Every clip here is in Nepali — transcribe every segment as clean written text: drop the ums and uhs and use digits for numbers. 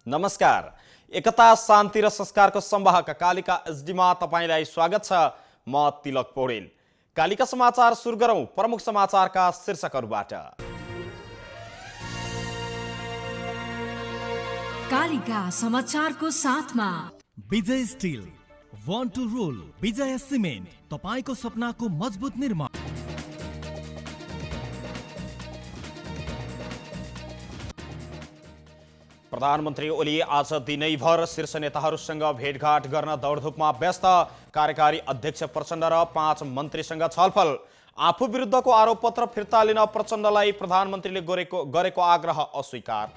नमस्कार। एकता शान्ति र संस्कारको संवाहक कालिका एसडीमा तपाईलाई स्वागत छ। म तिलक पौडेल। कालिका समाचार सुरु गरौं प्रमुख समाचारका शीर्षकहरूबाट। कालिका समाचारको साथमा विजय स्टिल, वान टु रोल, विजय सिमेन्ट, तपाईको सपनाको मजबुत निर्माण। प्रधानमन्त्री ओली आज दिनैभर शीर्ष नेताहरूसँग भेटघाट गर्न दौडधुपमा व्यस्त। कार्यकारी अध्यक्ष प्रचण्ड र 5 मन्त्रीसँग छलफल। आफू विरुद्धको आरोपपत्र फिर्ता लिन प्रचण्डलाई प्रधानमन्त्रीले गरेको आग्रह अस्वीकार।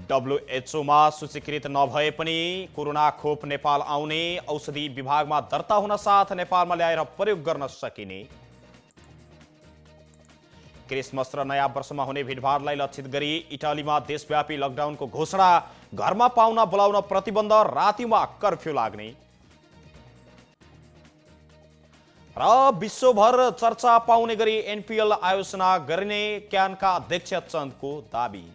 डब्ल्युएचओमा सूचीकृत नभए पनि कोरोना खोप नेपाल आउने, औषधि विभागमा दर्ता हुन साथ नेपालमा ल्याएर प्रयोग गर्न सकिने। क्रिसमस र नयाँ वर्षमा हुने भिडभाडलाई लक्षित गरी इटालीमा देशव्यापी लकडाउनको घोषणा। घरमा पाहुना बोलाउन प्रतिबन्ध, रातिमा कर्फ्यू लाग्ने। र विश्वभर चर्चा पाउने गरी एनपीएल आयोजना गर्ने क्यानका अध्यक्ष चन्दको दाबी।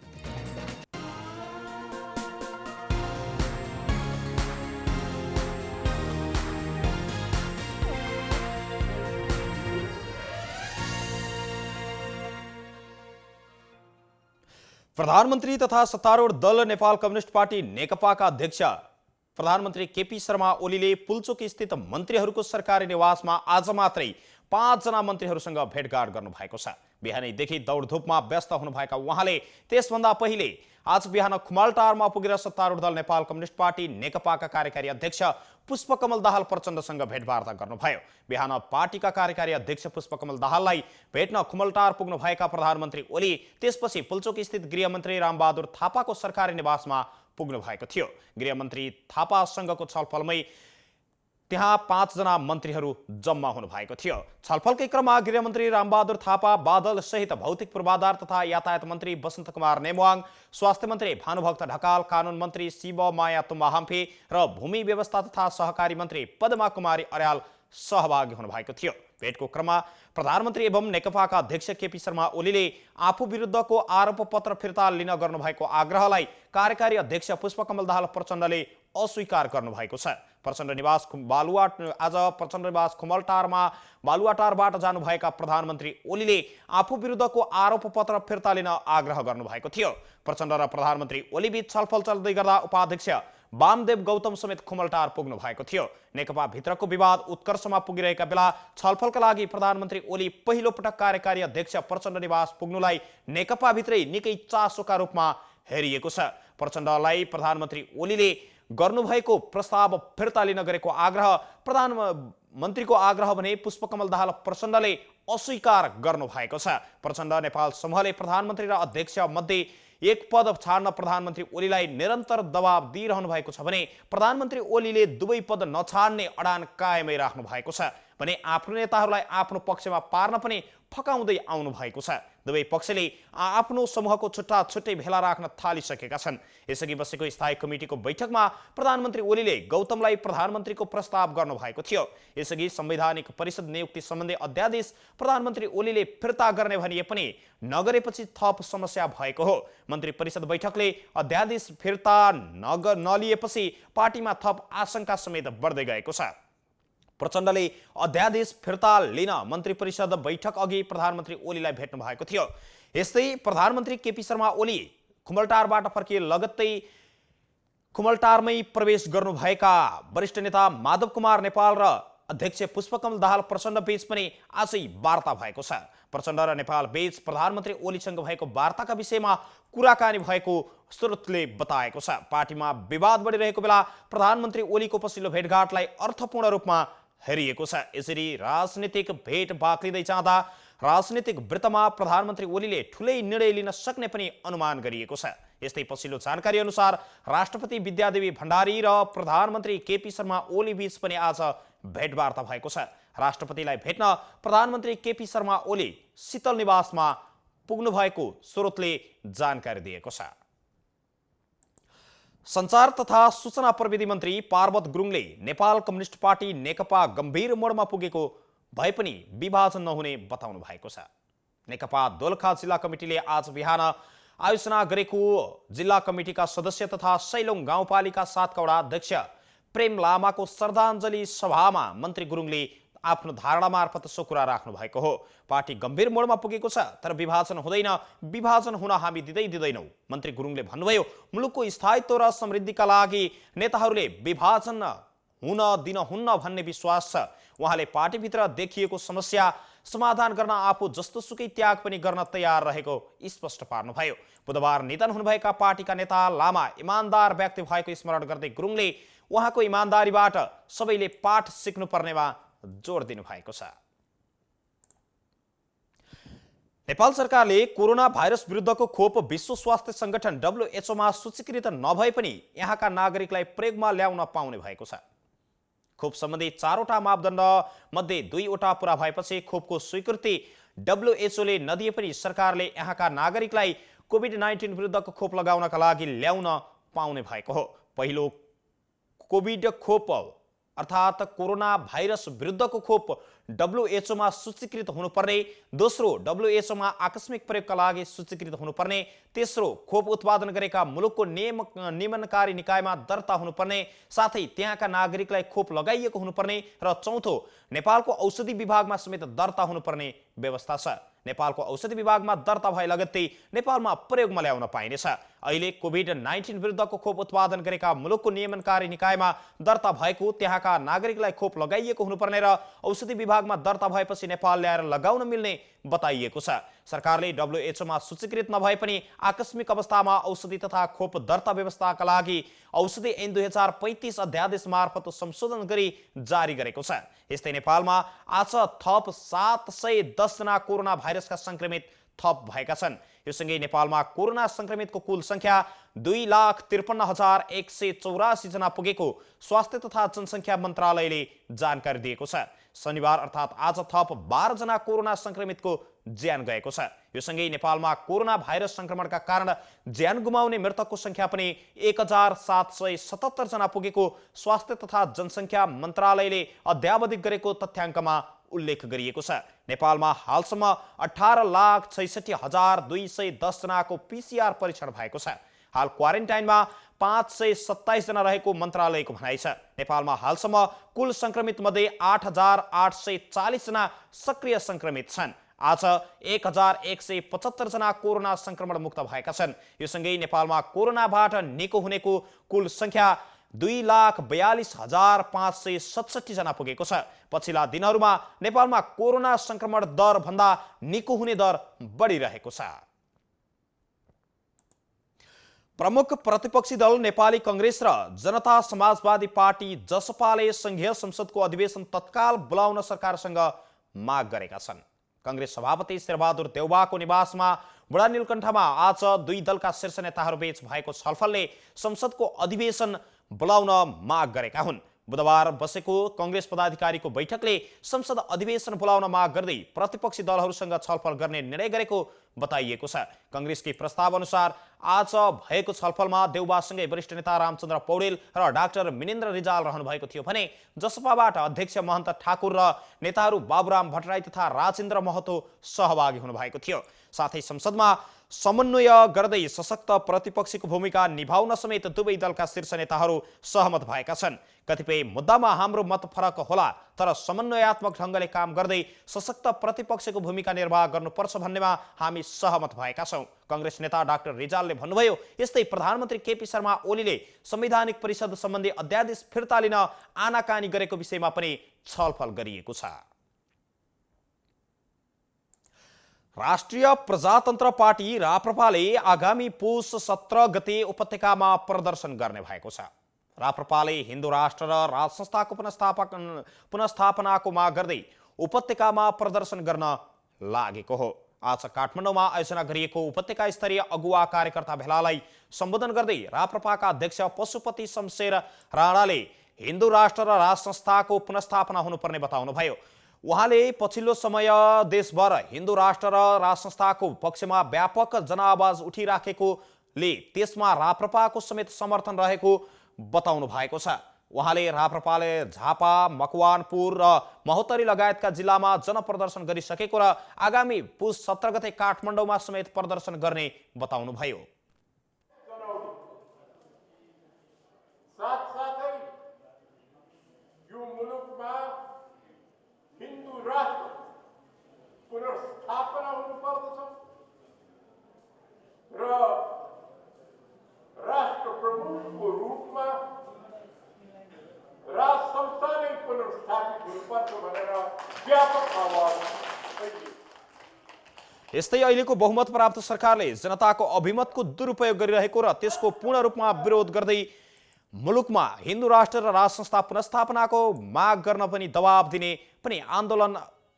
प्रधानमन्त्री तथा सत्तारूढ दल नेपाल कम्युनिस्ट पार्टी नेकपाका अध्यक्ष प्रधानमन्त्री केपी शर्मा ओलीले पुल्चोक स्थित मन्त्रीहरूको सरकारी निवासमा आज मात्रै 5 जना मन्त्रीहरूसँग भेटघाट गर्नुभएको छ। बिहानैदेखि दौडधुपमा व्यस्त हुनुभएका उहाँले त्यसभन्दा पहिले आज बिहान खुमालटारमा पुगेर सत्तारूढ दल नेपाल कम्युनिस्ट पार्टी नेकपाका कार्यकारी अध्यक्ष पुष्पकमल दाहाल प्रचण्डसँग भेटवार्ता गर्नुभयो। बिहान पार्टीका कार्यकारी अध्यक्ष पुष्पकमल दाहाललाई भेट्न खुमलटार पुग्नुभएका प्रधानमन्त्री ओली त्यसपछि पुल्चोक स्थित गृहमन्त्री रामबहादुर थापाको सरकारी निवासमा पुग्नु भएको थियो। गृहमन्त्री थापासँगको छलफलमै त्यहाँ 5 जना मन्त्रीहरू जम्मा हुनु भएको थियो। छलफलकै क्रममा गृहमन्त्री रामबहादुर थापा, बादल सहित भौतिक पूर्वाधार तथा यातायात मन्त्री बसन्त कुमार नेमवाङ, स्वास्थ्य मन्त्री भानुभक्त ढकाल, कानुन मन्त्री शिवमाया तुम्बा हम्फे र भूमि व्यवस्था तथा सहकारी मन्त्री पद्मा कुमारी अर्याल सहभागी हुनुभएको थियो। भेटको क्रममा प्रधानमन्त्री एवं नेकपाका अध्यक्ष केपी शर्मा ओलीले आफू विरुद्धको आरोपपत्र फिर्ता लिन गर्नुभएको आग्रहलाई कार्यकारी अध्यक्ष पुष्पकमल दाहाल प्रचण्डले अस्वीकार गर्नुभएको छ। प्रचण्ड निवास खुमलटारमा बालुवाटारबाट जानुभएका प्रधानमन्त्री ओलीले आफू विरुद्धको आरोपपत्र फिर्ता लिन आग्रह गर्नुभएको थियो। प्रचण्ड र प्रधानमन्त्री ओली बीच छलफल चल्दै गर्दा उपाध्यक्ष वामदेव गौतम समेत खुमलटार पुग्नु भएको थियो। नेकपा भित्रको विवाद उत्कर्षमा पुगिरहेका बेला छलफलका लागि प्रधानमन्त्री ओली पहिलो पटक कार्यकारी अध्यक्ष प्रचण्ड निवास पुग्नुलाई नेकपा भित्रै निकै चासोका रूपमा हेरिएको छ। प्रचण्डलाई प्रधानमन्त्री ओलीले गर्नुभएको प्रस्ताव फिर्ता लिन गरेको आग्रह प्रधानमन्त्रीको आग्रह भने पुष्पकमल दाहाल प्रचण्डले अस्वीकार गर्नुभएको छ। प्रचण्ड नेपाल समूहले प्रधानमन्त्री र अध्यक्ष मध्ये एक पद छाड्न प्रधानमन्त्री ओलीलाई निरन्तर दबाब दिइरहनु भएको छ भने प्रधानमन्त्री ओलीले दुवै पद नछाड्ने अडान कायमै राख्नु भएको छ भने आफ्नो नेताहरूलाई आफ्नो पक्षमा पार्न पनि फकाउँदै आउनु भएको छ। दुवै पक्षले आफ्नो समूहको छुट्टा छुट्टै भेला राख्न थालिसकेका छन्। यसअघि बसेको स्थायी कमिटीको बैठकमा प्रधानमन्त्री ओलीले गौतमलाई प्रधानमन्त्रीको प्रस्ताव गर्नुभएको थियो। यसअघि संवैधानिक परिषद नियुक्ति सम्बन्धी अध्यादेश प्रधानमन्त्री ओलीले फिर्ता गर्ने भनिए पनि नगरेपछि थप समस्या भएको हो। मन्त्री परिषद बैठकले अध्यादेश फिर्ता नलिएपछि पार्टीमा थप आशंका समेत बढ्दै गएको छ। प्रचण्डले अध्यादेश फिर्ता लिन मन्त्री परिषद बैठक अघि प्रधानमन्त्री ओलीलाई भेट्नु भएको थियो। यस्तै प्रधानमन्त्री केपी शर्मा ओली खुमलटारबाट फर्किए लगत्तै खुमलटारमै प्रवेश गर्नुभएका वरिष्ठ नेता माधव कुमार नेपाल र अध्यक्ष पुष्पकमल दाहाल प्रचण्ड बीच पनि आजै वार्ता भएको छ। प्रचण्ड र नेपाल बीच प्रधानमन्त्री ओलीसँग भएको वार्ताका विषयमा कुराकानी भएको स्रोतले बताएको छ। पार्टीमा विवाद बढिरहेको बेला प्रधानमन्त्री ओलीको पछिल्लो भेटघाटलाई अर्थपूर्ण रूपमा हेरिएको छ। यसरी राजनीतिक भेट बाक्लिँदै जाँदा राजनीतिक वृत्तमा प्रधानमन्त्री ओलीले ठुलै निर्णय लिन सक्ने पनि अनुमान गरिएको छ। यस्तै पछिल्लो जानकारी अनुसार राष्ट्रपति विद्यादेवी भण्डारी र प्रधानमन्त्री केपी शर्मा ओली बीच पनि आज भेटवार्ता भएको छ। राष्ट्रपतिलाई भेट्न प्रधानमन्त्री केपी शर्मा ओली शीतल निवासमा पुग्नु भएको स्रोतले जानकारी दिएको छ। सञ्चार तथा सूचना प्रविधि मन्त्री पार्वत गुरुङले नेपाल कम्युनिस्ट पार्टी नेकपा गम्भीर मोडमा पुगेको भए पनि विभाजन नहुने बताउनु भएको छ। नेकपा दोलखा जिल्ला कमिटीले आज बिहान आयोजना गरेको जिल्ला कमिटिका सदस्य तथा सैलुङ गाउँपालिका 7 वडा अध्यक्ष प्रेम लामाको श्रद्धाञ्जली सभामा मन्त्री गुरुङले आफ्नो धारणा मार्फत सो कुरा राख्नु भएको हो। पार्टी गम्भीर मोडमा पुगेको छ, तर विभाजन हुँदैन, विभाजन हुन हामी दिँदैनौँ। मन्त्री गुरुङले भन्नुभयो, मुलुकको स्थायित्व र समृद्धिका लागि नेताहरूले विभाजन हुन दिनुहुन्न भन्ने विश्वास छ। उहाँले पार्टीभित्र देखिएको समस्या समाधान गर्न आफू जस्तोसुकै त्याग पनि गर्न तयार रहेको स्पष्ट पार्नुभयो। बुधबार निधन हुनुभएका पार्टीका नेता लामा इमान्दार व्यक्ति भएको स्मरण गर्दै गुरुङले उहाँको इमान्दारीबाट सबैले पाठ सिक्नुपर्नेमा जोड दिनु भएको छ। नेपाल सरकारले कोरोना भाइरस विरुद्धको खोप विश्व स्वास्थ्य संगठन WHO मा सूचीकृत नभए पनि यहाँका नागरिकलाई प्रयोगमा ल्याउन पाउने भएको छ। खोप सम्बन्धी 4वटा मापदण्ड मध्ये 2वटा पूरा भएपछि खोपको स्वीकृति WHO ले नदिए पनि सरकारले यहाँका नागरिकलाई कोभिड-19 विरुद्धको खोप लगाउनका लागि ल्याउन पाउने भएको हो। पहिलो कोभिड खोप अर्थात् कोरोना भाइरस विरुद्धको खोप WHO मा सूचीकृत हुनुपर्ने, दोस्रो WHO मा आकस्मिक प्रयोगका लागि सूचीकृत हुनुपर्ने, तेस्रो खोप उत्पादन गरेका मुलुकको नियमनकारी निकायमा दर्ता हुनुपर्ने, साथै त्यहाँका नागरिकलाई खोप लगाइएको हुनुपर्ने र चौथो नेपालको औषधि विभागमा समेत दर्ता हुनुपर्ने व्यवस्था छ। नेपालको औषधि विभागमा दर्ता भए लगत्तै नेपालमा प्रयोगमा ल्याउन पाइनेछ। अहिले कोभिड-19 विरुद्धको खोप उत्पादन गरेका मुलुकको नियमनकारी निकायमा दर्ता भएको त्यहाँका नागरिकलाई खोप लगाइएको हुनुपर्ने र औषधि विभागमा दर्ता भएपछि नेपाल ल्याएर लगाउन मिल्ने बताइएको छ। सरकारले WHO मा सूचीकृत नभए पनि आकस्मिक अवस्थामा औषधि तथा खोप दर्ता व्यवस्थाका लागि औषधि ऐन 2035 अध्यादेश मार्फत संशोधन गरी जारी गरेको छ। यस्तै नेपालमा आज थप 710 जना कोरोना भाइरसका संक्रमित थप भएका छन्। यो सँगै नेपालमा कोरोना संक्रमितको कुल संख्या 2,53,184 जना पुगेको स्वास्थ्य तथा जनसंख्या मन्त्रालयले जानकारी दिएको छ। शनिबार अर्थात् आज थप 12 जना कोरोना संक्रमितको ज्यान गएको छ। यो सँगै नेपालमा कोरोना भाइरस संक्रमणका कारण ज्यान गुमाउने मृतकको संख्या पनि 1,777 जना पुगेको स्वास्थ्य तथा जनसंख्या मन्त्रालयले अद्यावधिक गरेको तथ्याङ्कमा उल्लेख गरिएको छ। नेपालमा हालसम्म 18,66,210 जनाको PCR परीक्षण भएको छ। हाल क्वारेन्टाइनमा 527 जना रहेको मन्त्रालयको भनाइ छ। नेपालमा हालसम्म कुल संक्रमित मध्ये 8,840 जना सक्रिय संक्रमित छन्। आज 1,175 जना कोरोना संक्रमण मुक्त भएका छन्। यो सँगै नेपालमा कोरोनाबाट निको हुनेको कुल संख्या 2,42,567 जना पुगेको छ। पछिल्ला दिनहरूमा नेपालमा कोरोना संक्रमण दर भन्दा निको हुने दर बढिरहेको छ। प्रमुख प्रतिपक्षी दल नेपाली कांग्रेस र जनता समाजवादी पार्टी जसपाले संघीय संसदको अधिवेशन तत्काल बोलाउन सरकारसँग माग गरेका छन्। कांग्रेस सभापति शेरबहादुर देउवाको निवासमा बुढा नीलकण्ठमा आज दुई दलका शीर्ष नेताहरूबीच भएको छलफलले संसदको अधिवेशन बोलाउन माग गरेका हुन्। बुधबार बसेको कांग्रेस पदाधिकारीको बैठकले संसद अधिवेशन बोलाउन माग गर्दै प्रतिपक्षी दलहरूसँग छलफल गर्ने निर्णय गरेको बताइएको छ। कांग्रेसकै प्रस्ताव अनुसार आज भएको छलफलमा देउवासँगै वरिष्ठ नेता रामचन्द्र पौडेल र डाक्टर मिनेन्द्र रिजाल रहनु भएको थियो भने जसपाबाट अध्यक्ष महन्त ठाकुर र नेताहरू बाबुराम भट्टराई तथा राजेन्द्र महतो सहभागी हुनुभएको थियो। साथै संसदमा समन्वय गर्दै सशक्त प्रतिपक्षीको भूमिका निभाउन समेत दुवै दलका शीर्ष नेताहरू सहमत भएका छन्। कतिपय मुद्दामा हाम्रो मत फरक होला, तर समन्वयात्मक ढंगले काम गर्दै सशक्त प्रतिपक्षको भूमिका निर्वाह गर्नुपर्छ भन्नेमा हामी सहमत भएका छौं। कांग्रेस नेता डाक्टर रिजालले भन्नुभयो, यस्तै प्रधानमन्त्री केपी शर्मा ओलीले संवैधानिक परिषद सम्बन्धी अध्यादेश फिर्ता लिन आनाकानी गरेको विषयमा पनि छलफल गरिएको छ। राष्ट्रिय प्रजातन्त्र पार्टी राप्रपाले आगामी पुष 17 गते उपत्यकामा प्रदर्शन गर्ने भएको छ। राप्रपाले हिन्दू राष्ट्र र राज संस्थाको पुनस्थापनाको माग गर्दै उपत्यकामा प्रदर्शन गर्न लागेको हो। आज काठमाडौँमा आयोजना गरिएको उपत्यका स्तरीय अगुवा कार्यकर्ता भेलालाई सम्बोधन गर्दै राप्रपाका अध्यक्ष पशुपति शमशेर राणाले हिन्दू राष्ट्र र राज संस्थाको पुनस्थापना हुनुपर्ने बताउनुभयो। उहाँले पछिल्लो समय देशभर हिन्दू राष्ट्र र राज संस्थाको पक्षमा व्यापक जनआवाज उठिराखेकोले त्यसमा राप्रपाको समेत समर्थन रहेको बताउनु भएको छ। उहाँले राप्रपाले झापा, मकवानपुर र महोत्तरी लगायतका जिल्लामा जनप्रदर्शन गरिसकेको र आगामी पुस 17 गते काठमाडौँमा समेत प्रदर्शन गर्ने बताउनुभयो। साथसाथै यो मुलुकमा हिन्दू राष्ट्र पुनर्स्थापना हुनुपर्दछ र राष्ट्र प्रमुखको रूपमा राज संस्था नै पुनर्स्थापित हुनुपर्छ भनेर व्यापक आवाज उठाइयो। यस्तै अहिलेको बहुमत प्राप्त सरकारले जनताको अभिमतको दुरुपयोग गरिरहेको र त्यसको पूर्ण रूपमा विरोध गर्दै मुलुकमा हिन्दू राष्ट्र र राज संस्था पुनर्स्थापनाको माग गर्न पनि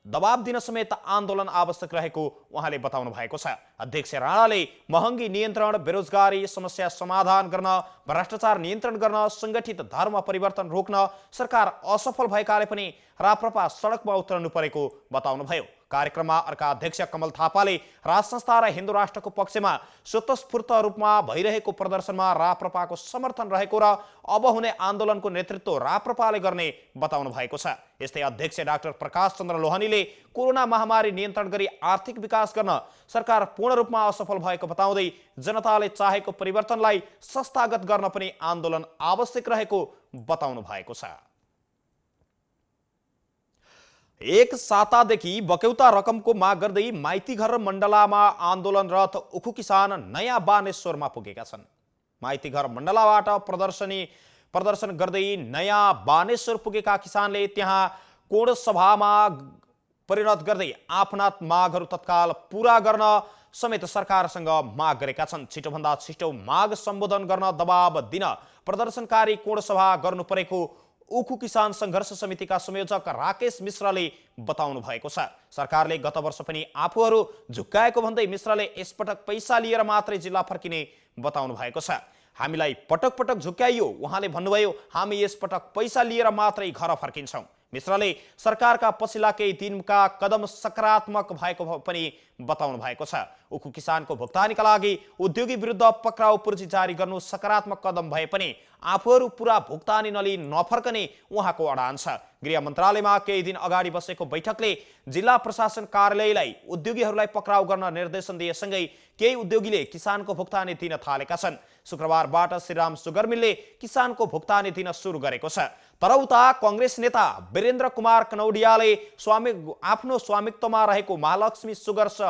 दबाब दिन समेत आन्दोलन आवश्यक रहेको उहाँले बताउनु भएको छ। अध्यक्ष राणाले महँगी नियन्त्रण, बेरोजगारी समस्या समाधान गर्न, भ्रष्टाचार नियन्त्रण गर्न, संगठित धर्म परिवर्तन रोक्न सरकार असफल भएकाले पनि राप्रपा सडकमा उत्रनु परेको बताउनुभयो। कार्यक्रममा अर्का अध्यक्ष कमल थापाले राज संस्था र हिन्दू राष्ट्रको पक्षमा स्वतस्फूर्त रूपमा भइरहेको प्रदर्शनमा राप्रपाको समर्थन रहेको र अब हुने आन्दोलनको नेतृत्व राप्रपाले गर्ने बताउनु भएको छ। यस्तै अध्यक्ष डाक्टर प्रकाश चन्द्र लोहनीले कोरोना महामारी नियन्त्रण गरी आर्थिक विकास गर्न सरकार पूर्ण रूपमा असफल भएको बताउँदै जनताले चाहेको परिवर्तनलाई संस्थागत गर्न पनि आन्दोलन आवश्यक रहेको बताउनु भएको छ। एक सातादेखि बक्यौता रकमको माग गर्दै माइतीघर मण्डलामा आन्दोलनरत उखु किसान नयाँ बानेश्वरमा पुगेका छन्। माइतीघर मण्डलाबाट प्रदर्शन गर्दै नयाँ बानेश्वर पुगेका किसानले त्यहाँ कोण सभामा परिणत गर्दै आफ्ना मागहरू तत्काल पूरा गर्न समेत सरकारसँग माग गरेका छन्। छिटोभन्दा छिटो माग सम्बोधन गर्न दबाब दिन प्रदर्शनकारी कोण सभा गर्नु परेको उखु किसान संघर्ष समितिका संयोजक राकेश मिश्रले बताउनु भएको छ। सरकारले गत वर्ष पनि आफूहरू झुक्काएको भन्दै मिश्रले यसपटक पैसा लिएर मात्रै जिल्ला फर्किने बताउनु भएको छ। हामीलाई पटक पटक झुक्काइयो, उहाँले भन्नुभयो हामी यसपटक पैसा लिएर मात्रै घर फर्किन्छौँ। मिश्रले सरकारका पछिल्ला केही दिनका कदम सकारात्मक भएको पनि बताउनु भएको छ। उखु किसानको भुक्तानीका लागि उद्योगी विरुद्ध पक्राउ पूर्जी जारी गर्नु सकारात्मक कदम भए पनि आफूहरू पूरा भुक्तानी नलिई नफर्कने उहाँको अडान छ। गृह मन्त्रालयमा केही दिन अगाडि बसेको बैठकले जिल्ला प्रशासन कार्यालयलाई उद्योगीहरूलाई पक्राउ गर्न निर्देशन दिएसँगै केही उद्योगीले किसानको भुक्तानी दिन थालेका छन्। शुक्रबारबाट श्रीराम सुगर मिलले किसानको भुक्तानी दिन सुरु गरेको छ। तर उता कांग्रेस नेता वीरेन्द्र कुमार कनौडियाले आफ्नो स्वामित्वमा रहेको महालक्ष्मी सुगर्स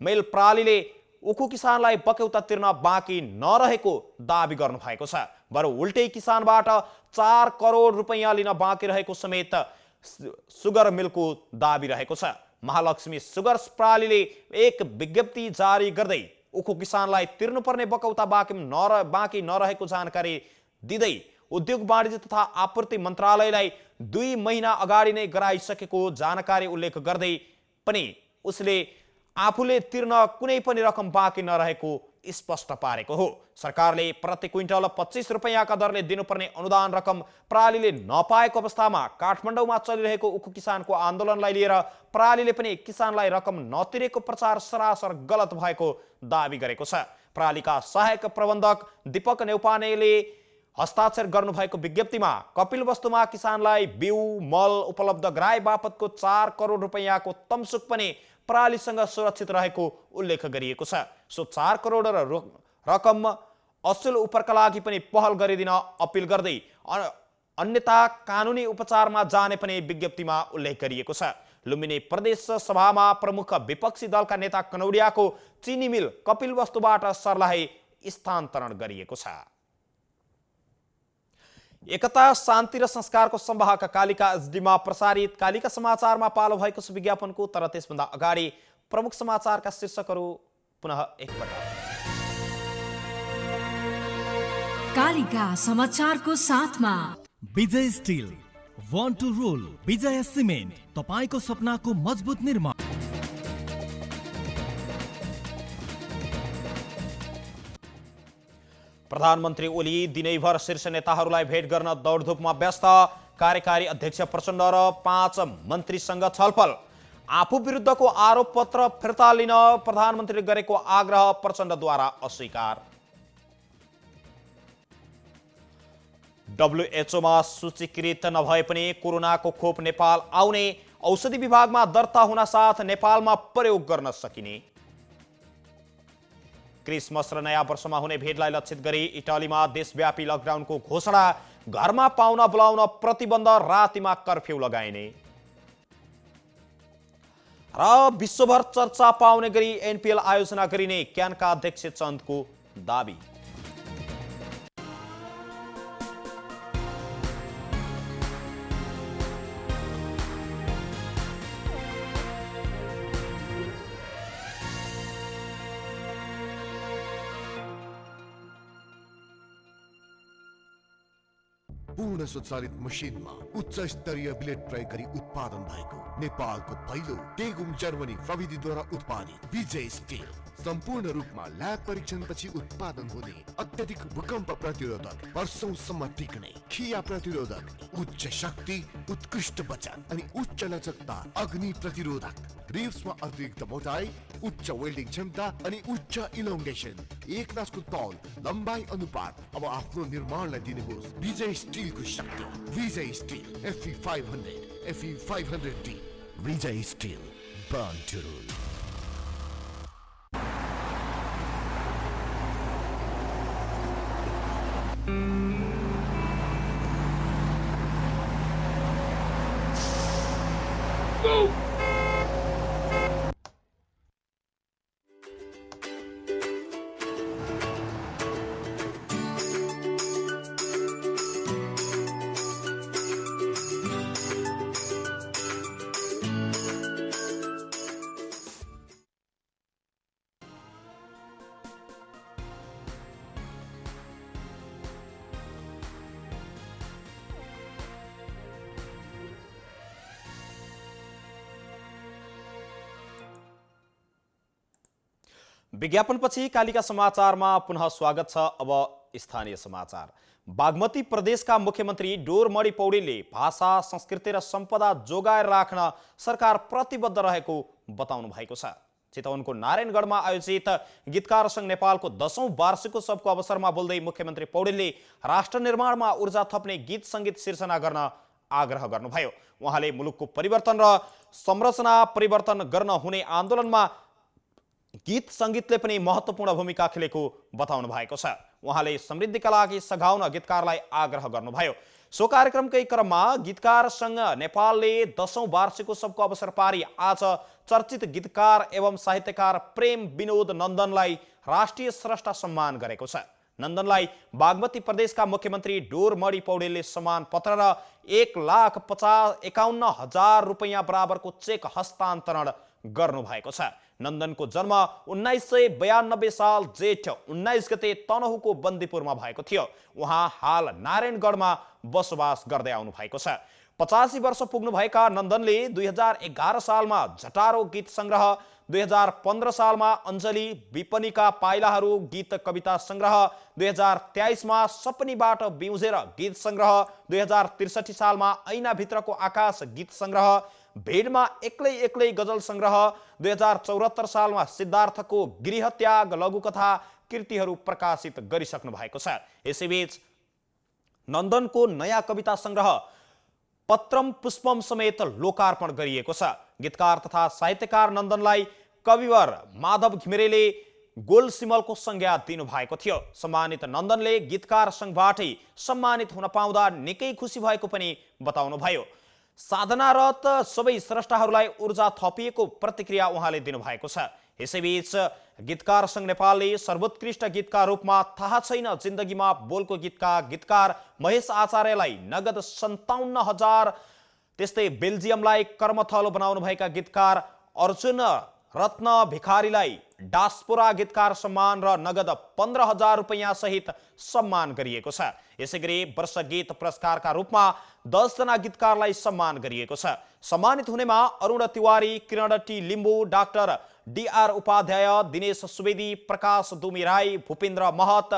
मिल प्रणालीले उखु किसानलाई बक्यौता तिर्न बाँकी नरहेको दाबी गर्नु भएको छ। बरु उल्टै किसानबाट 4 करोड रुपैयाँ लिन बाँकी रहेको समेत सुगर मिलको दाबी रहेको छ। महालक्ष्मी सुगर्स प्रणालीले एक विज्ञप्ति जारी गर्दै उखु किसानलाई तिर्नुपर्ने बक्यौता बाँकी नरहेको जानकारी दिँदै उद्योग वाणिज्य तथा आपूर्ति मन्त्रालयलाई 2 महिना अगाडि नै गराइसकेको जानकारी उल्लेख गर्दै पनि उसले आफूले तिर्न कुनै पनि रकम बाँकी नरहेको स्पष्ट पारेको हो। सरकारले प्रति क्विन्टल 25 रुपैयाँका दरले दिनुपर्ने अनुदान रकम प्रणालीले नपाएको अवस्थामा काठमाडौँमा चलिरहेको उखु किसानको आन्दोलनलाई लिएर प्रणालीले पनि किसानलाई रकम नतिरेको प्रचार सरासर गलत भएको दाबी गरेको छ। प्रणालीका सहायक प्रबन्धक दीपक नेउपानेले हस्ताक्षर गर्नुभएको विज्ञप्तिमा कपिलवस्तुमा किसानलाई बिउ मल उपलब्ध गराए बापतको 4 करोड रुपैयाँको तमसुक पनि प्रणालीसँग सुरक्षित रहेको उल्लेख गरिएको छ। सो 4 करोड रकम असुल उपरका लागि पनि पहल गरिदिन अपिल गर्दै अन्यथा कानुनी उपचारमा जाने पनि विज्ञप्तिमा उल्लेख गरिएको छ। लुम्बिनी प्रदेश सभामा प्रमुख विपक्षी दलका नेता कनौडियाको चिनी मिल कपिलवस्तुबाट सर्लाही स्थानान्तरण गरिएको छ। एकता शान्ति र संस्कारको संवाहक कालिका एसडीमा प्रसारित कालिका समाचारमा पालो भएको छ विज्ञापनको। तर त्यसभन्दा अगाडि प्रमुख समाचारका शीर्षकहरू पुनः एकपटक। कालिका समाचारको साथमा Vijay steel, one two role, Vijay cement, तपाईको सपनाको मजबुत निर्माण। प्रधानमन्त्री ओली दिनैभर शीर्ष नेताहरूलाई भेट गर्न दौडधुपमा व्यस्त। कार्यकारी अध्यक्ष प्रचण्ड र 5 मन्त्रीसँग छलफल। आफू विरुद्धको आरोप पत्र फिर्ता लिन प्रधानमन्त्रीले गरेको आग्रह प्रचण्डद्वारा अस्वीकार। WHO मा सूचीकृत नभए पनि कोरोनाको खोप नेपाल आउने, औषधि विभागमा दर्ता हुन साथ नेपालमा प्रयोग गर्न सकिने। क्रिसमस र नयाँ वर्षमा हुने भेटलाई लक्षित गरी इटालीमा देशव्यापी लकडाउनको घोषणा, घरमा पाहुना बोलाउन प्रतिबन्ध, रातिमा कर्फ्यू लगाइने। र विश्वभर चर्चा पाउने गरी एनपीएल आयोजना गरिने क्यानका अध्यक्ष चन्दको दाबी। पूर्ण स्वचालित मसिनमा उच्च स्तरीय ब्लेड प्रयोग गरी उत्पादन भएको नेपालको पहिलो टेगुम जर्मनी प्रविधिद्वारा उत्पादित विजय स्टिल सम्पूर्ण रूपमा ल्याब परीक्षणपछि उत्पादन हुने अत्यधिक भूकम्प प्रतिरोधक, वर्षौंसम्म टिक्ने, खिया प्रतिरोधक, उच्च शक्ति, उत्कृष्ट बचत अनि उच्च लचकता, अग्नि प्रतिरोधक, रिब्समा अतिरिक्त मोटाई, उच्च वेल्डिङ क्षमता अनि उच्च इलोङ्गेसन, एक नासको तौल, लम्बाई अनुपात। अब आफ्नो निर्माणलाई दिनुहोस् विजय स्टिलको शक्ति। Vijay steel FE 500, FE 500D। Vijay steel, born to rule. विज्ञापनपछि कालिका समाचारमा पुनः स्वागत छ। अब स्थानीय समाचार। बागमती प्रदेशका मुख्यमन्त्री डोरमणि पौडेलले भाषा, संस्कृति र सम्पदा जोगाएर राख्न सरकार प्रतिबद्ध रहेको बताउनु भएको छ। चितवनको नारायणगढमा आयोजित गीतकार संघ नेपालको 10औं वार्षिकोत्सवको अवसरमा बोल्दै मुख्यमन्त्री पौडेलले राष्ट्र निर्माणमा ऊर्जा थप्ने गीत सङ्गीत सिर्जना गर्न आग्रह गर्नुभयो। उहाँले मुलुकको परिवर्तन र संरचना परिवर्तन गर्न हुने आन्दोलनमा गीत सङ्गीतले पनि महत्त्वपूर्ण भूमिका खेलेको बताउनु भएको छ। उहाँले समृद्धिका लागि सघाउन गीतकारलाई आग्रह गर्नुभयो। सो कार्यक्रमकै क्रममा गीतकार संघ नेपालले 10औं वार्षिकोत्सवको अवसर पारी आज चर्चित गीतकार एवं साहित्यकार प्रेम विनोद नन्दनलाई राष्ट्रिय स्रष्टा सम्मान गरेको छ। नन्दनलाई बागमती प्रदेशका मुख्यमन्त्री डोरमणि पौडेलले सम्मान पत्र र 1,51,000 रुपैयाँ बराबरको चेक हस्तान्तरण गर्नुभएको छ। नन्दनको जन्म 1992 साल जेठ 19 गते तनहुको बन्दीपुरमा भएको थियो। उहाँ हाल नारायणगढमा बसोबास गर्दै आउनु भएको छ। 85 वर्ष पुग्नुभएका नन्दनले 2011 सालमा झटारो गीत सङ्ग्रह, 2015 सालमा अञ्जली विपनीका पाइलाहरू गीत कविता सङ्ग्रह, 2023 मा सपनीबाट बिउजेर गीत सङ्ग्रह, 2063 सालमा ऐनाभित्रको आकाश गीत सङ्ग्रह, भेडमा एक्लै एक्लै गजल सङ्ग्रह, 2074 सालमा सिद्धार्थको गृहत्याग लघुकथा कृतिहरू प्रकाशित गरिसक्नु भएको छ। यसैबीच नन्दनको नयाँ कविता सङ्ग्रह पत्रम पुष्पम समेत लोकार्पण गरिएको छ। गीतकार तथा साहित्यकार नन्दनलाई कविवर माधव घिमिरेले गोल्ड सिमलको संज्ञा दिनुभएको थियो। सम्मानित नन्दनले गीतकार संघबाटै सम्मानित हुन पाउँदा निकै खुसी भएको पनि बताउनुभयो। साधनारत सबै स्रष्टाहरूलाई ऊर्जा थपिएको प्रतिक्रिया उहाँले दिनुभएको छ। यसैबीच गीतकार संघ नेपालले सर्वोत्कृष्ट गीतका रूपमा थाहा छैन जिन्दगीमा बोलको गीतका गीतकार महेश आचार्यलाई नगद 57,000, त्यस्तै बेल्जियमलाई कर्मथलो बनाउनु भएका गीतकार अर्जुन रत्न भिखारीलाई डास्पोरा गीतकार सम्मान र नगद 15,000 रुपैयाँ सहित सम्मान गरिएको छ। यसैगरी वर्ष गीत पुरस्कारका रूपमा 10 जना गीतकारलाई सम्मान गरिएको छ। सम्मानित हुनेमा Arun Tiwari, Kiran T Limbu, doctor DR Upadhyay, Dinesh Subedi, Prakash Dumi Rai, Bhupendra Mahat,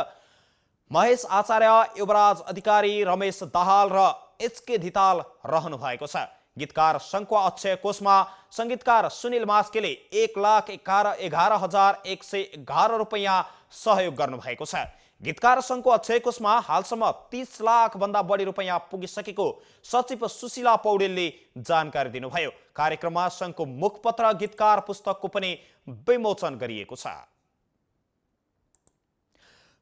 Mahesh आचार्य, युवराज अधिकारी, रमेश दाहाल र HK धिताल रहनु भएको छ। गीतकार संघको अक्षय कोषमा संगीतकार सुनिल मास्केले 1,11,11,111 रुपैयाँ सहयोग गर्नुभएको छ। गीतकार संघको अक्षय कोषमा हालसम्म 30 लाख भन्दा बढी रुपैयाँ पुगिसकेको सचिव सुशीला पौडेलले जानकारी दिनुभयो। कार्यक्रममा संघको मुखपत्र गीतकार पुस्तकको पनि विमोचन गरिएको छ।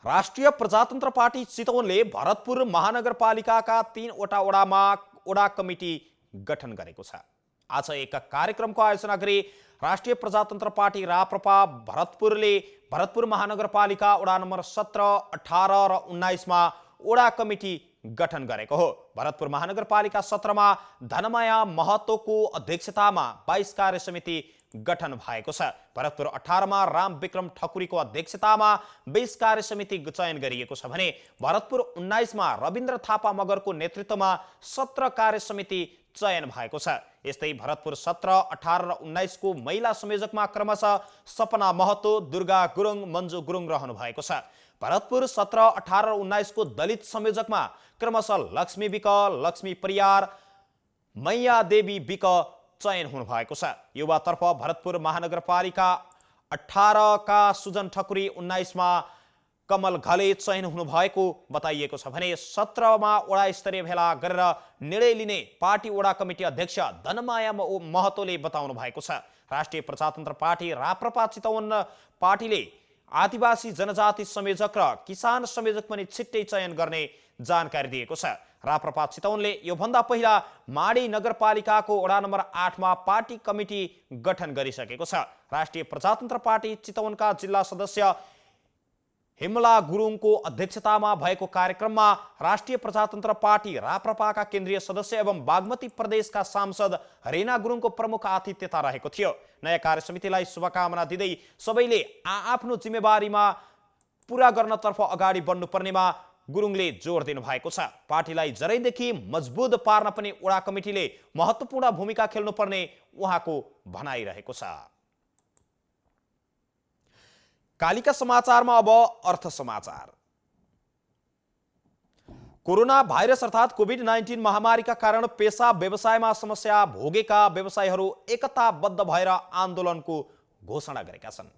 राष्ट्रिय प्रजातन्त्र पार्टी चितवनले भरतपुर महानगरपालिकाका 3 वटा वडामा वडा कमिटी गठन गरेको छ। आज एक कार्यक्रमको आयोजना गरी राष्ट्रिय प्रजातन्त्र पार्टी राप्रपा भरतपुर महानगरपालिका वडा नम्बर 17, 18 र 19 मा वडा कमिटी गठन गरेको हो। भरतपुर महानगरपालिका 17 मा धनमाया महतोको अध्यक्षतामा 22 कार्य समिति गठन भएको छ। भरतपुर 18 मा राम विक्रम ठकुरीको अध्यक्षतामा 20 कार्य समिति चयन गरिएको छ भने भरतपुर 19 मा रविन्द्र थापा मगरको नेतृत्वमा 17 कार्य समिति चयन भएको छ। यस्तै भरतपुर 17, 18 र 19 को महिला संयोजकमा क्रमशः सपना महतो, दुर्गा गुरुङ, मन्जु गुरुङ रहनु भएको छ। भरतपुर 17, 18 र 19 को दलित संयोजकमा क्रमशः लक्ष्मी विक, लक्ष्मी परियार, मैया देवी विक चयन हुनु भएको छ। युवातर्फ भरतपुर महानगरपालिका 18 का सुजन ठकुरी, 19 मा कमल घले चयन हुनु भएको बताइएको छ भने 17 मा वडा स्तरीय भेला गरेर निर्णय लिने पार्टी वडा कमिटी अध्यक्ष धनमाया महतोले बताउनु भएको छ। राष्ट्रिय प्रजातन्त्र पार्टी राप्रपा चितवन पार्टीले आदिवासी जनजाति संयोजक र किसान संयोजक पनि छिट्टै चयन गर्ने जानकारी दिएको छ। राप्रपा चितवनले योभन्दा पहिला माडी नगरपालिकाको वडा नम्बर 8 मा पार्टी कमिटी गठन गरिसकेको छ। राष्ट्रिय प्रजातन्त्र पार्टी चितवनका जिल्ला सदस्य हिमला गुरुङको अध्यक्षतामा भएको कार्यक्रममा राष्ट्रिय प्रजातन्त्र पार्टी राप्रपाका केन्द्रीय सदस्य एवं बागमती प्रदेशका सांसद रेना गुरुङको प्रमुख आतिथ्यता रहेको थियो। नयाँ कार्य समितिलाई शुभकामना दिँदै सबैले आफ्नो जिम्मेवारीमा पूरा गर्नतर्फ अगाडि बढ्नुपर्नेमा गुरुङले जोड दिनु भएको छ। पार्टीलाई जरैदेखि मजबुत पार्न पनि वडा कमिटीले महत्त्वपूर्ण भूमिका खेल्नुपर्ने उहाँको भनाइरहेको छ। कालिका समाचारमा अब अर्थ समाचार। कोरोना भाइरस अर्थात् कोभिड-19 महामारीका कारण पेशा व्यवसायमा समस्या भोगेका व्यवसायीहरू एकताबद्ध भएर आन्दोलनको घोषणा गरेका छन्।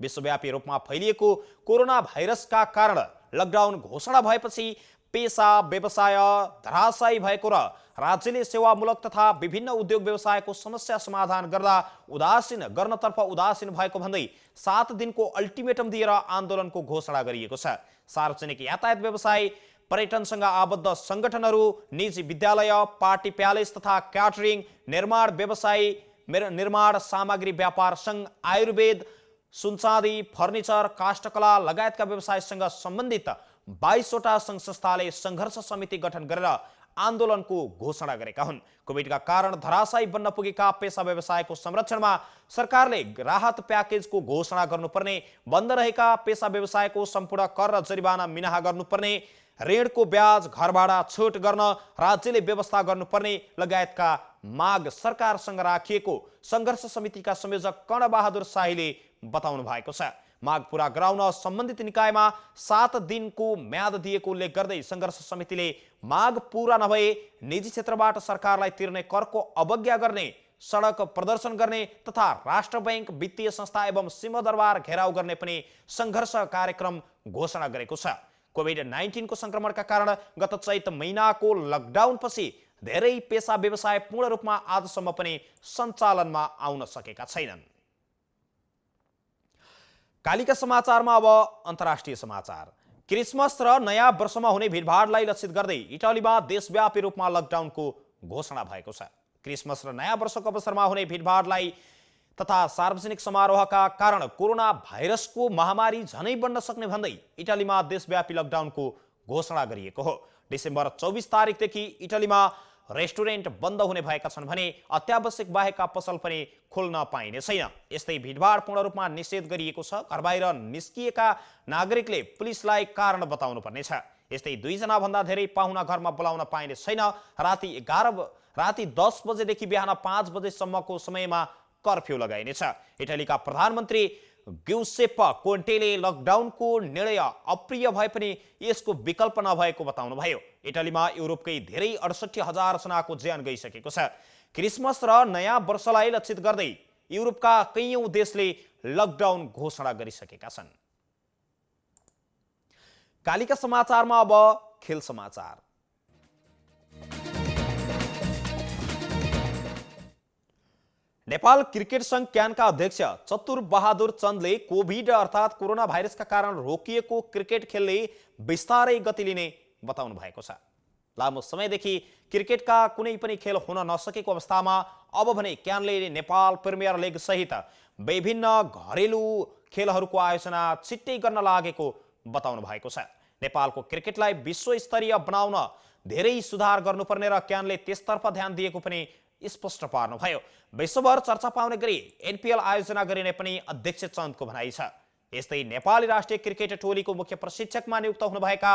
विश्वव्यापी रूपमा फैलिएको कोरोना भाइरसका कारण लकडाउन घोषणा भएपछि पेशा व्यवसाय धराशायी भएको र राज्यले सेवामूलक तथा विभिन्न उद्योग व्यवसायको समस्या समाधान गर्नतर्फ उदासीन भएको भन्दै 7 दिनको अल्टिमेटम दिएर आन्दोलनको घोषणा गरिएको छ। सार्वजनिक यातायात व्यवसाय, पर्यटनसँग आबद्ध संगठनहरू, निजी विद्यालय, पार्टी प्यालेस तथा क्याटरिङ, निर्माण व्यवसाय, निर्माण सामग्री व्यापार सङ्घ, आयुर्वेद, सुनचाँदी, फर्निचर, काष्ठकला लगायतका व्यवसायसँग सम्बन्धित 22 वटा सङ्घ संस्थाले सङ्घर्ष समिति गठन गरेर आन्दोलनको घोषणा गरेका हुन्। कोभिडका कारण धराशायी बन्न पुगेका पेशा व्यवसायको संरक्षणमा सरकारले राहत प्याकेजको घोषणा गर्नुपर्ने, बन्द रहेका पेशा व्यवसायको सम्पूर्ण कर र जरिवाना मिनाहा गर्नुपर्ने, ऋणको ब्याज, घरभाडा छुट गर्न राज्यले व्यवस्था गर्नुपर्ने लगायतका माग सरकारसँग राखिएको सङ्घर्ष समितिका संयोजक कर्णबहादुर शाहीले बताउनु भएको छ। माग पूरा गराउन सम्बन्धित निकायमा 7 दिनको म्याद दिएको उल्लेख गर्दै सङ्घर्ष समितिले माग पूरा नभए निजी क्षेत्रबाट सरकारलाई तिर्ने करको अवज्ञा गर्ने, सडक प्रदर्शन गर्ने तथा राष्ट्र बैंक, वित्तीय संस्था एवं सिंहदरबार घेराउ गर्ने पनि सङ्घर्ष कार्यक्रम घोषणा गरेको छ। कोभिड-19 को संक्रमणका कारण गत चैत महिनाको लकडाउनपछि धेरै पेशा व्यवसाय पूर्ण रूपमा आजसम्म पनि सञ्चालनमा आउन सकेका छैनन्। कालिका समाचारमा अब अन्तर्राष्ट्रिय समाचार। क्रिसमस र नयाँ वर्षमा हुने भिडभाडलाई लक्षित गर्दै इटालीमा देशव्यापी रूपमा लकडाउनको घोषणा भएको छ। क्रिसमस र नयाँ वर्षको अवसरमा हुने भिडभाडलाई तथा सार्वजनिक समारोहका कारण कोरोना भाइरसको महामारी झनै बढ्न सक्ने भन्दै इटालीमा देशव्यापी लकडाउनको घोषणा गरिएको हो। डिसेम्बर 24 तारिकदेखि इटालीमा रेस्टुरेन्ट बन्द हुने भएका छन् भने अत्यावश्यक बाहेकका पसल पनि खोल्न पाइने छैन। यस्तै भिडभाड पूर्ण रूपमा निषेध गरिएको छ। घरबाहिर निस्किएका नागरिकले पुलिसलाई कारण बताउनु पर्नेछ। यस्तै 2 जना भन्दा धेरै पाहुना घरमा बोलाउन पाइने छैन। राति 10 बजेदेखि बिहान 5 बजेसम्मको समयमा कर्फ्यू लगाइनेछ। इटालीका प्रधानमन्त्री ग्युसेप कोन्टेले लकडाउनको निर्णय अप्रिय भए पनि यसको विकल्प नभएको बताउनुभयो। इटालीमा युरोपकै धेरै 68,000 जनाको ज्यान गइसकेको छ। क्रिसमस र नयाँ वर्षलाई लक्षित गर्दै युरोपका कैयौं देशले लकडाउन घोषणा गरिसकेका छन्। कालिका समाचारमा अब खेल समाचार। नेपाल क्रिकेट संघ क्यानका अध्यक्ष चतुर बहादुर चन्दले कोभिड अर्थात् कोरोना भाइरसका कारण रोकिएको क्रिकेट खेलले बिस्तारै गति लिने बताउनु भएको छ। लामो समयदेखि क्रिकेटका कुनै पनि खेल हुन नसकेको अवस्थामा अब भने क्यानले नेपाल प्रिमियर लिग सहित विभिन्न घरेलु खेलहरूको आयोजना छिट्टै गर्न लागेको बताउनु भएको छ। नेपालको क्रिकेटलाई विश्वस्तरीय बनाउन धेरै सुधार गर्नुपर्ने र क्यानले त्यसतर्फ ध्यान दिएको पनि स्पष्ट पार्नुभयो। विश्वभर चर्चा पाउने गरी एनपीएल आयोजना गरिने पनि अध्यक्ष चन्दको भनाइ छ। यस्तै नेपाली राष्ट्रिय क्रिकेट टोलीको मुख्य प्रशिक्षकमा नियुक्त हुनुभएका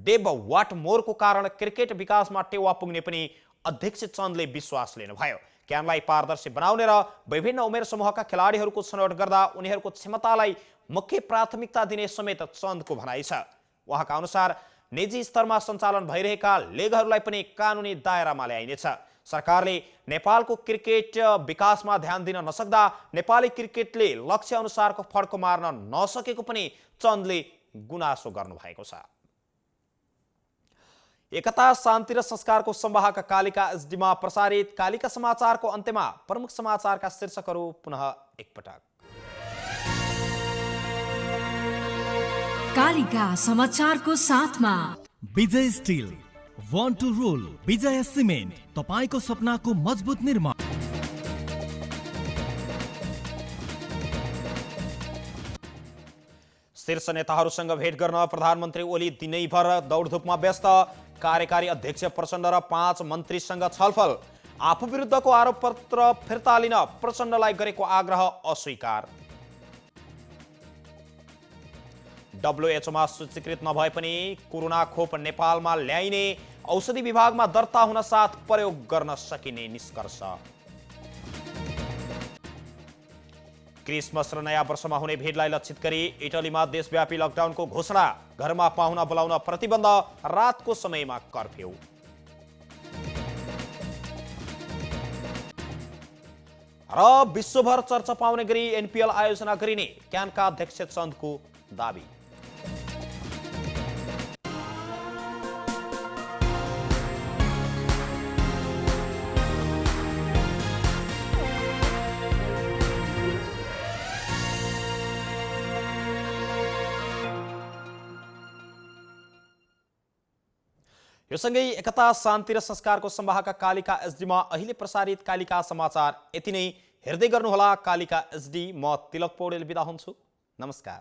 डेभ वाटमोरको कारण क्रिकेट विकासमा टेवा पुग्ने पनि अध्यक्ष चन्दले विश्वास लिनुभयो। क्यानलाई पारदर्शी बनाउने र विभिन्न उमेर समूहका खेलाडीहरूको छनौट गर्दा उनीहरूको क्षमतालाई मुख्य प्राथमिकता दिने समेत चन्दको भनाइ छ। उहाँका अनुसार निजी स्तरमा सञ्चालन भइरहेका लिगहरूलाई पनि कानुनी दायरामा ल्याइनेछ। सरकारले नेपालको क्रिकेट विकासमा ध्यान दिन नसक्दा नेपाली क्रिकेटले लक्ष्य अनुसारको फड्को मार्न नसकेको पनि चन्दले गुनासो गर्नुभएको छ। एकता शान्ति र संस्कारको संवाहक कालिका एसडीमा प्रसारित कालिका समाचारको अन्त्यमा प्रमुख समाचारका शीर्षकहरू पुनः एकपटक। कालिका समाचारको साथमा Vijay steel, one two role, Vijay cement, तपाईको सपनाको मजबुत निर्माण। शीर्ष नेताहरूसँग भेट गर्न प्रधानमन्त्री ओली दिनैभर दौडधुपमा व्यस्त। कार्यकारी अध्यक्ष प्रचण्ड र 5 मन्त्रीसँग छलफल। आफू विरुद्धको आरोपपत्र फिर्ता लिन प्रचण्डलाई गरेको आग्रह अस्वीकार। डब्ल्युएचओमा सूचीकृत नभए पनि कोरोना खोप नेपालमा ल्याइने औषधि विभागमा दर्ता हुन साथ प्रयोग गर्न सकिने निष्कर्ष। क्रिसमस र नयाँ वर्षमा हुने भिडलाई लक्षित गरी इटलीमा देशव्यापी लकडाउनको घोषणा। घरमा पाहुना बोलाउन प्रतिबन्ध, रातको समयमा कर्फ्यू। र विश्वभर चर्चा पाउने गरी एनपीएल आयोजना गरिने क्यानका अध्यक्ष चन्दको दाबी। यो सँगै एकता शान्ति र संस्कारको संवाहक कालिका एसडीमा अहिले प्रसारित कालिका समाचार यति नै। हेर्दै गर्नुहोला कालिका एसडी। म तिलक पौडेल बिदा हुन्छु। नमस्कार।